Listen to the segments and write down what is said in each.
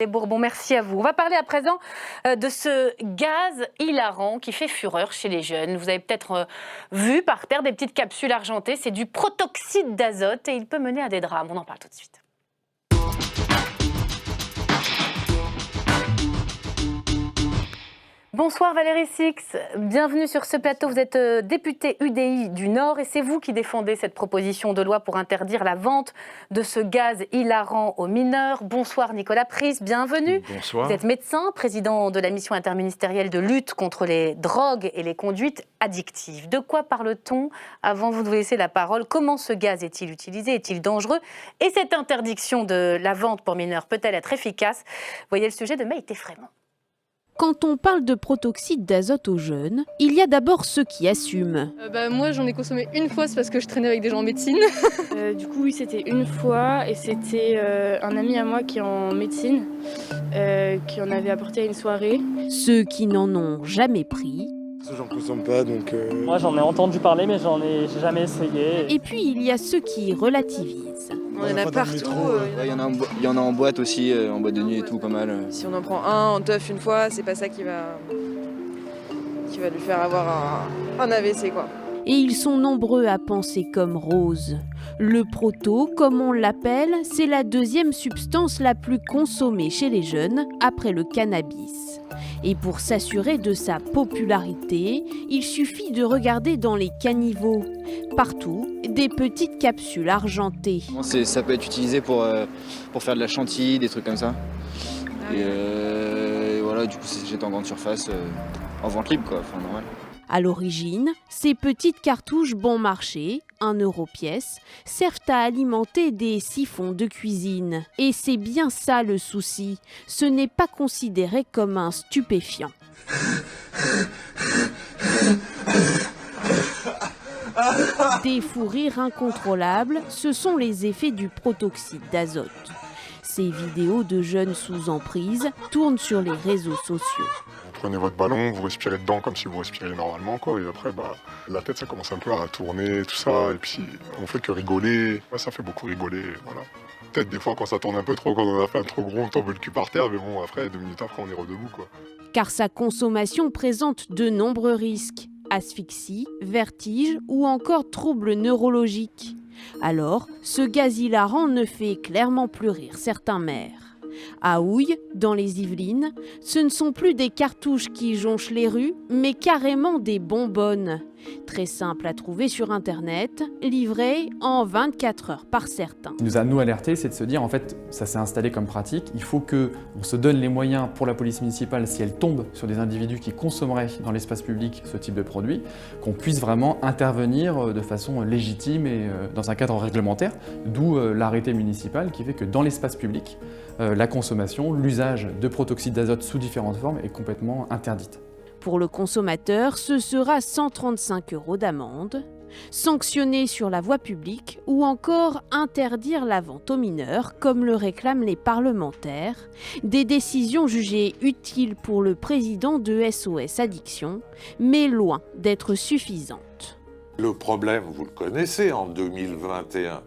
Les Bourbons, merci à vous. On va parler à présent de ce gaz hilarant qui fait fureur chez les jeunes. Vous avez peut-être vu par terre des petites capsules argentées. C'est du protoxyde d'azote et il peut mener à des drames. On en parle tout de suite. Bonsoir Valérie Six, bienvenue sur ce plateau. Vous êtes députée UDI du Nord et c'est vous qui défendez cette proposition de loi pour interdire la vente de ce gaz hilarant aux mineurs. Bonsoir Nicolas Pris, bienvenue. Bonsoir. Vous êtes médecin, président de la mission interministérielle de lutte contre les drogues et les conduites addictives. De quoi parle-t-on avant de vous laisser la parole? Comment ce gaz est-il utilisé? Est-il dangereux? Et cette interdiction de la vente pour mineurs peut-elle être efficace? Voyez le sujet de Maïté Frémont. Quand on parle de protoxyde d'azote aux jeunes, il y a d'abord ceux qui assument. Moi j'en ai consommé une fois, c'est parce que je traînais avec des gens en médecine. Du coup oui, c'était une fois et c'était un ami à moi qui est en médecine qui en avait apporté à une soirée. Ceux qui n'en ont jamais pris. J'en consomme pas donc... Moi j'en ai entendu parler mais j'ai jamais essayé. Et puis il y a ceux qui relativisent. Il y en a partout. Il y en a en boîte aussi, en boîte de nuit et tout, pas mal. Si on en prend un en teuf une fois, c'est pas ça qui va lui faire avoir un AVC quoi. Et ils sont nombreux à penser comme Rose. Le proto, comme on l'appelle, c'est la deuxième substance la plus consommée chez les jeunes après le cannabis. Et pour s'assurer de sa popularité, il suffit de regarder dans les caniveaux. Partout, des petites capsules argentées. Ça peut être utilisé pour faire de la chantilly, des trucs comme ça. Et voilà, du coup c'est jeté en grande surface, en vente libre quoi, enfin normal. À l'origine, ces petites cartouches bon marché, 1 € pièce, servent à alimenter des siphons de cuisine. Et c'est bien ça le souci, ce n'est pas considéré comme un stupéfiant. Des fous rires incontrôlables, ce sont les effets du protoxyde d'azote. Ces vidéos de jeunes sous emprise tournent sur les réseaux sociaux. Vous prenez votre ballon, vous respirez dedans comme si vous respiriez normalement, quoi. Et après, la tête, ça commence un peu à tourner, tout ça. Et puis, on fait que rigoler. Ouais, ça fait beaucoup rigoler, voilà. Peut-être des fois, quand ça tourne un peu trop, quand on a fait un trop gros, on tombe le cul par terre. Mais bon, après, 2 minutes après, on est redebout, quoi. Car sa consommation présente de nombreux risques. Asphyxie, vertige ou encore troubles neurologiques. Alors, ce gaz hilarant ne fait clairement plus rire certains maires. À Houille, dans les Yvelines, ce ne sont plus des cartouches qui jonchent les rues, mais carrément des bonbonnes. Très simple à trouver sur Internet, livrées en 24 heures par certains. Ce qui nous a nous alertés, c'est de se dire, en fait, ça s'est installé comme pratique, il faut qu'on se donne les moyens pour la police municipale, si elle tombe sur des individus qui consommeraient dans l'espace public ce type de produit, qu'on puisse vraiment intervenir de façon légitime et dans un cadre réglementaire, d'où l'arrêté municipal qui fait que dans l'espace public, la consommation, l'usage de protoxyde d'azote sous différentes formes est complètement interdite. Pour le consommateur, ce sera 135 € d'amende, sanctionner sur la voie publique ou encore interdire la vente aux mineurs, comme le réclament les parlementaires. Des décisions jugées utiles pour le président de SOS Addiction, mais loin d'être suffisantes. Le problème, vous le connaissez en 2021,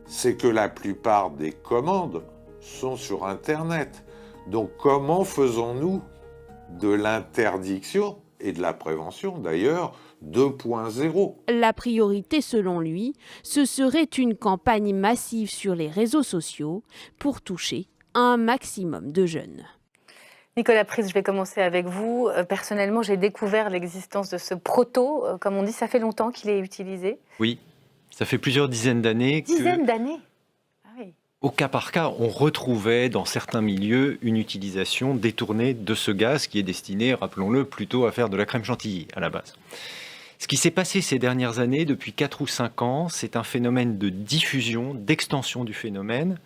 c'est que la plupart des commandes sont sur Internet. Donc comment faisons-nous de l'interdiction et de la prévention d'ailleurs 2.0. La priorité selon lui, ce serait une campagne massive sur les réseaux sociaux pour toucher un maximum de jeunes. Nicolas Pris, je vais commencer avec vous. Personnellement, j'ai découvert l'existence de ce proto. Comme on dit, ça fait longtemps qu'il est utilisé. Oui, ça fait plusieurs dizaines d'années. Dizaines d'années? Au cas par cas, on retrouvait dans certains milieux une utilisation détournée de ce gaz qui est destiné, rappelons-le, plutôt à faire de la crème chantilly à la base. Ce qui s'est passé ces dernières années, depuis 4 ou 5 ans, c'est un phénomène de diffusion, d'extension du phénomène,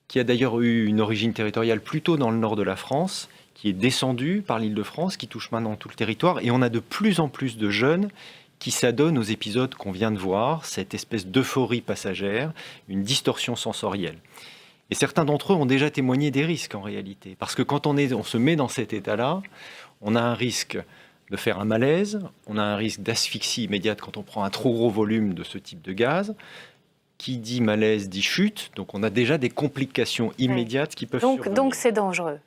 qui a d'ailleurs eu une origine territoriale plutôt dans le nord de la France, qui est descendu par l'Île-de-France, qui touche maintenant tout le territoire, et on a de plus en plus de jeunes qui s'adonnent aux épisodes qu'on vient de voir, cette espèce d'euphorie passagère, une distorsion sensorielle. Et certains d'entre eux ont déjà témoigné des risques en réalité. Parce que quand on se met dans cet état-là, on a un risque de faire un malaise, on a un risque d'asphyxie immédiate quand on prend un trop gros volume de ce type de gaz, qui dit malaise dit chute, donc on a déjà des complications immédiates qui peuvent survenir. Donc c'est dangereux.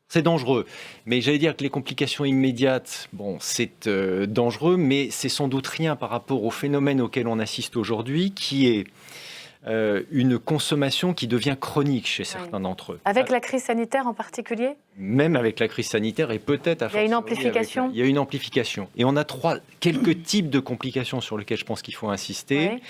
C'est dangereux, mais j'allais dire que les complications immédiates, bon, c'est dangereux, mais c'est sans doute rien par rapport au phénomène auquel on assiste aujourd'hui, qui est une consommation qui devient chronique chez certains d'entre eux. Avec la crise sanitaire en particulier ? Même avec la crise sanitaire et peut-être à Il y a une amplification ? Il y a une amplification. Et on a quelques types de complications sur lesquelles je pense qu'il faut insister. Oui.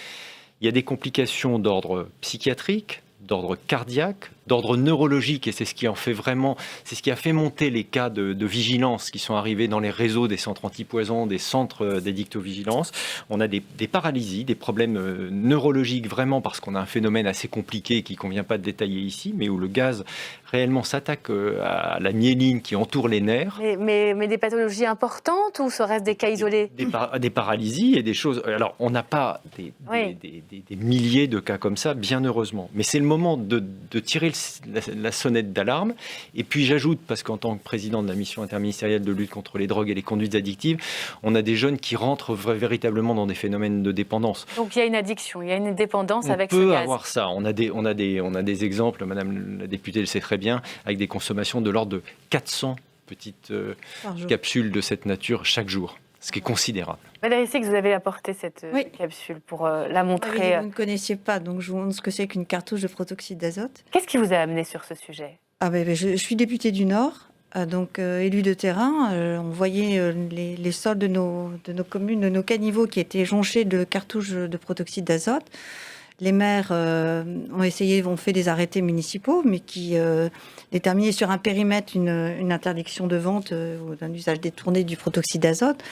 Il y a des complications d'ordre psychiatrique, d'ordre cardiaque, d'ordre neurologique, et c'est ce qui a fait monter les cas de vigilance qui sont arrivés dans les réseaux des centres antipoison, des centres d'addictovigilance. On a des paralysies, des problèmes neurologiques vraiment, parce qu'on a un phénomène assez compliqué qui ne convient pas de détailler ici, mais où le gaz réellement s'attaque à la myéline qui entoure les nerfs. Mais des pathologies importantes ou ça reste des cas isolés ? Des paralysies et des choses... Alors, on n'a pas des milliers de cas comme ça, bien heureusement. Mais c'est le moment de tirer la sonnette d'alarme. Et puis j'ajoute, parce qu'en tant que président de la mission interministérielle de lutte contre les drogues et les conduites addictives, on a des jeunes qui rentrent véritablement dans des phénomènes de dépendance. Donc il y a une addiction, il y a une dépendance avec ce gaz. On peut avoir ça. On a des exemples, Madame la députée le sait très bien, avec des consommations de l'ordre de 400 petites capsules de cette nature chaque jour, ce qui est considérable. Valérie Six, vous avez apporté cette capsule pour la montrer. Vous ne connaissiez pas, donc je vous montre ce que c'est qu'une cartouche de protoxyde d'azote. Qu'est-ce qui vous a amené sur ce sujet ? Je suis députée du Nord, donc élue de terrain. On voyait les sols de nos communes, de nos caniveaux qui étaient jonchés de cartouches de protoxyde d'azote. Les maires ont fait des arrêtés municipaux, mais qui déterminaient sur un périmètre une interdiction de vente ou d'un usage détourné du protoxyde d'azote.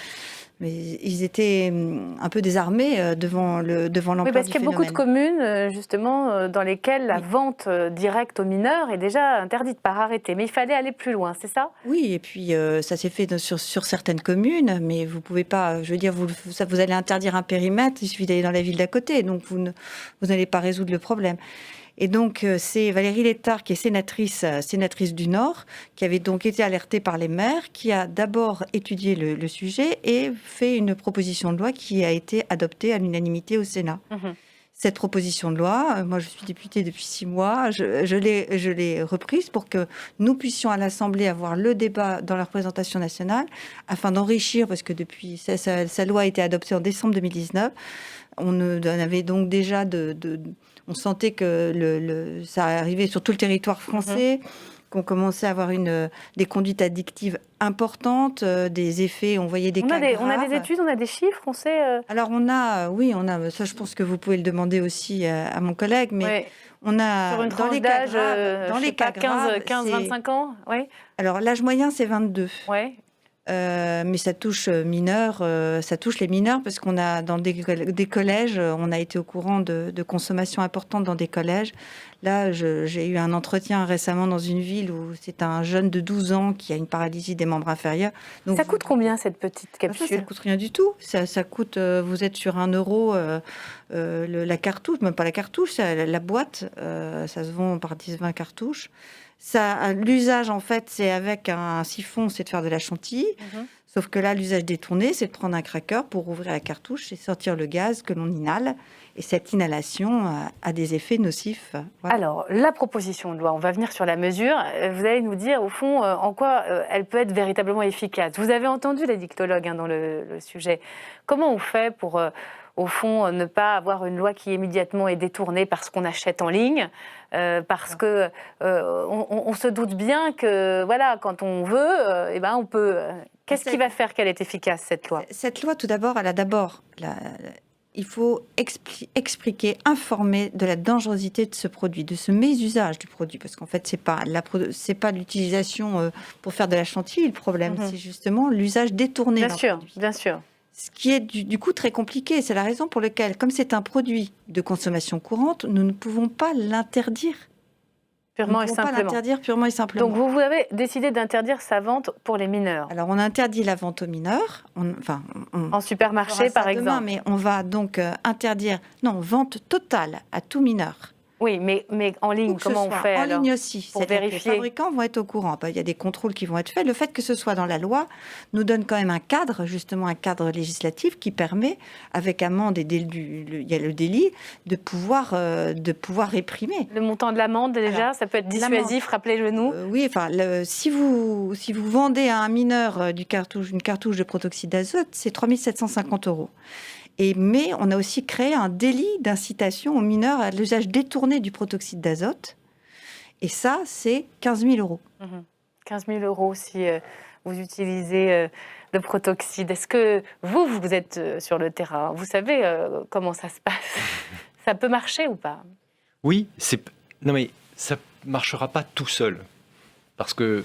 Mais ils étaient un peu désarmés devant l'ampleur du phénomène. Oui, parce qu'il y a beaucoup de communes, justement, dans lesquelles la vente directe aux mineurs est déjà interdite par arrêté. Mais il fallait aller plus loin, c'est ça ? Oui, et puis ça s'est fait sur certaines communes, mais vous pouvez pas, je veux dire, vous allez interdire un périmètre, il suffit d'aller dans la ville d'à côté, donc vous n'allez pas résoudre le problème. Et donc, c'est Valérie Létard, qui est sénatrice du Nord, qui avait donc été alertée par les maires, qui a d'abord étudié le sujet et fait une proposition de loi qui a été adoptée à l'unanimité au Sénat. Cette proposition de loi, moi je suis députée depuis 6 mois, je l'ai reprise pour que nous puissions à l'Assemblée avoir le débat dans la représentation nationale, afin d'enrichir, parce que depuis sa loi a été adoptée en décembre 2019, on avait donc déjà on sentait que ça arrivait sur tout le territoire français, qu'on commençait à avoir des conduites addictives importantes, des effets, on voyait des cas graves. On a des études, on a des chiffres, on sait... Alors ça je pense que vous pouvez le demander aussi à mon collègue, mais on a... Sur une tranche d'âge, dans les cas graves, 15-25 ans, oui. Alors l'âge moyen c'est 22. Oui. Mais ça touche les mineurs parce qu'on a dans des collèges, on a été au courant de consommation importante dans des collèges. Là, j'ai eu un entretien récemment dans une ville où c'est un jeune de 12 ans qui a une paralysie des membres inférieurs. Donc, ça coûte combien cette petite capsule ? Ça coûte rien du tout. Ça coûte, vous êtes sur 1 euro la cartouche, même pas la cartouche, la boîte, ça se vend par 10-20 cartouches. L'usage, en fait, c'est avec un siphon, c'est de faire de la chantilly. Sauf que là, l'usage détourné, c'est de prendre un cracker pour ouvrir la cartouche et sortir le gaz que l'on inhale. Et cette inhalation a des effets nocifs. Voilà. Alors, la proposition de loi, on va venir sur la mesure. Vous allez nous dire, au fond, en quoi elle peut être véritablement efficace. Vous avez entendu les dictologues dans le sujet. Comment on fait pour... au fond, ne pas avoir une loi qui immédiatement est détournée parce qu'on achète en ligne, parce que on se doute bien que voilà, quand on veut, on peut. Qu'est-ce qui va faire qu'elle est efficace, cette loi ? Cette loi, tout d'abord, il faut expliquer, informer de la dangerosité de ce produit, de ce mésusage du produit, parce qu'en fait, c'est pas l'utilisation pour faire de la chantilly le problème, c'est justement l'usage détourné. Bien sûr. Ce qui est du coup très compliqué. C'est la raison pour laquelle, comme c'est un produit de consommation courante, nous ne pouvons pas l'interdire. Purement et simplement. Donc vous avez décidé d'interdire sa vente pour les mineurs. Alors on interdit la vente aux mineurs. En supermarché par exemple. Mais on va donc interdire, vente totale à tout mineur. Oui, mais en ligne, comment on fait en alors ligne aussi, pour c'est-à-dire que vérifier? les fabricants vont être au courant. Il y a des contrôles qui vont être faits. Le fait que ce soit dans la loi nous donne quand même un cadre, justement un cadre législatif qui permet, avec amende et il y a le délit, de pouvoir réprimer. Le montant de l'amende, déjà, Alors, ça peut être dissuasif, rappelez-le nous. Oui, enfin, si vous vendez à un mineur une cartouche de protoxyde d'azote, c'est 3 750 €. Mais on a aussi créé un délit d'incitation aux mineurs à l'usage détourné du protoxyde d'azote. Et ça, c'est 15 000 €. 15 000 € si vous utilisez le protoxyde. Est-ce que vous êtes sur le terrain? Vous savez comment ça se passe? Ça peut marcher ou pas? Oui, non mais ça marchera pas tout seul. Parce que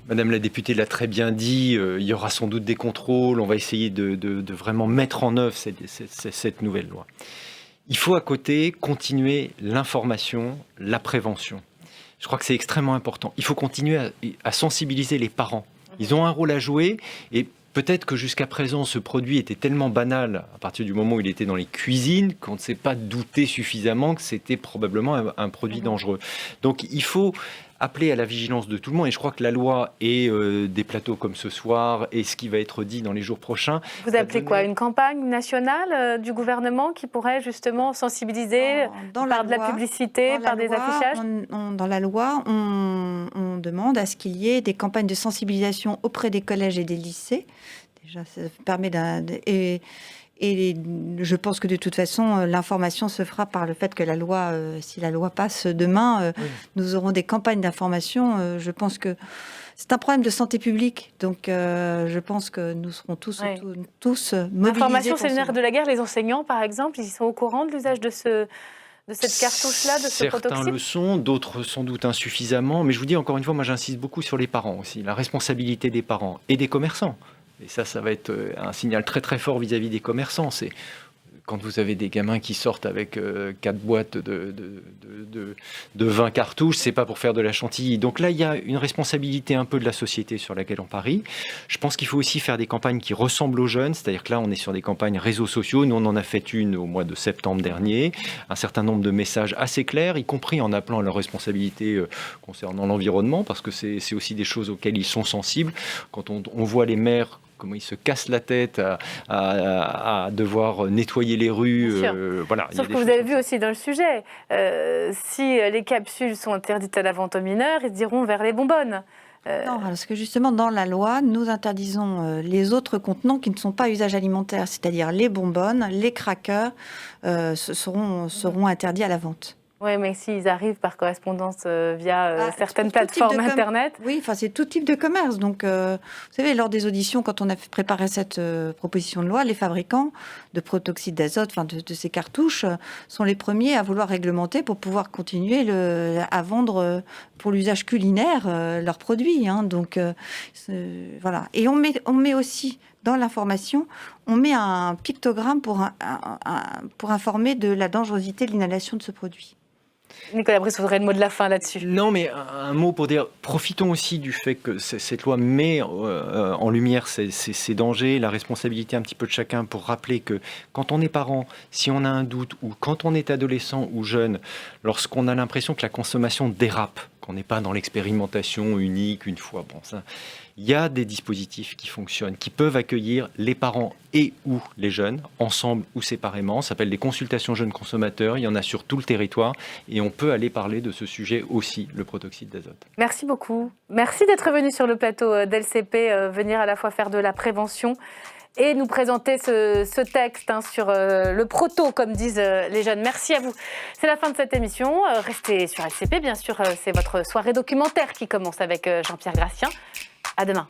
Madame la députée l'a très bien dit, il y aura sans doute des contrôles, on va essayer de vraiment mettre en œuvre cette nouvelle loi. Il faut à côté continuer l'information, la prévention. Je crois que c'est extrêmement important. Il faut continuer à sensibiliser les parents. Ils ont un rôle à jouer et peut-être que jusqu'à présent, ce produit était tellement banal à partir du moment où il était dans les cuisines qu'on ne s'est pas douté suffisamment que c'était probablement un produit dangereux. Donc il faut appeler à la vigilance de tout le monde. Et je crois que la loi et des plateaux comme ce soir et ce qui va être dit dans les jours prochains... Vous appelez quoi? Une campagne nationale du gouvernement qui pourrait justement sensibiliser par de la publicité, par des affichages? Dans la loi, on demande à ce qu'il y ait des campagnes de sensibilisation auprès des collèges et des lycées. Déjà, ça permet Et je pense que de toute façon, l'information se fera par le fait que la loi, si la loi passe demain, nous aurons des campagnes d'information. Je pense que c'est un problème de santé publique. Donc, je pense que nous serons tous mobilisés. L'information, c'est le nerf de la guerre. Les enseignants, par exemple, ils sont au courant de l'usage de cette cartouche-là, de ce protoxyde? Certains le sont, d'autres sans doute insuffisamment. Mais je vous dis, encore une fois, moi j'insiste beaucoup sur les parents aussi. La responsabilité des parents et des commerçants. Et ça va être un signal très très fort vis-à-vis des commerçants. C'est quand vous avez des gamins qui sortent avec 4 boîtes de 20 cartouches, c'est pas pour faire de la chantilly. Donc là, il y a une responsabilité un peu de la société sur laquelle on parie. Je pense qu'il faut aussi faire des campagnes qui ressemblent aux jeunes, c'est-à-dire que là, on est sur des campagnes réseaux sociaux. Nous, on en a fait une au mois de septembre dernier. Un certain nombre de messages assez clairs, y compris en appelant à leur responsabilité concernant l'environnement, parce que c'est aussi des choses auxquelles ils sont sensibles. Quand on voit les maires comment ils se cassent la tête à devoir nettoyer les rues. Voilà, sauf que vous avez vu aussi dans le sujet, si les capsules sont interdites à la vente aux mineurs, ils iront vers les bonbonnes. Non, parce que justement, dans la loi, nous interdisons les autres contenants qui ne sont pas à usage alimentaire, c'est-à-dire les bonbonnes, les crackers, seront interdits à la vente. Oui, mais s'ils arrivent par correspondance via certaines plateformes Internet. Oui, enfin, c'est tout type de commerce. Donc, vous savez, lors des auditions, quand on a préparé cette proposition de loi, les fabricants de protoxyde d'azote, enfin de ces cartouches, sont les premiers à vouloir réglementer pour pouvoir continuer à vendre pour l'usage culinaire leurs produits. Donc, voilà. Et on met aussi dans l'information, on met un pictogramme pour informer de la dangerosité de l'inhalation de ce produit. Nicolas Brice, vous aurez le mot de la fin là-dessus. Non, mais un mot pour dire, profitons aussi du fait que cette loi met en lumière ces dangers, la responsabilité un petit peu de chacun pour rappeler que quand on est parent, si on a un doute, ou quand on est adolescent ou jeune, lorsqu'on a l'impression que la consommation dérape, qu'on n'est pas dans l'expérimentation unique une fois, bon, ça, il y a des dispositifs qui fonctionnent, qui peuvent accueillir les parents et ou les jeunes, ensemble ou séparément. Ça s'appelle des consultations jeunes consommateurs. Il y en a sur tout le territoire et on peut aller parler de ce sujet aussi, le protoxyde d'azote. Merci beaucoup. Merci d'être venu sur le plateau d'LCP, venir à la fois faire de la prévention et nous présenter ce texte sur le proto, comme disent les jeunes. Merci à vous. C'est la fin de cette émission. Restez sur LCP, bien sûr. C'est votre soirée documentaire qui commence avec Jean-Pierre Gracien. À demain.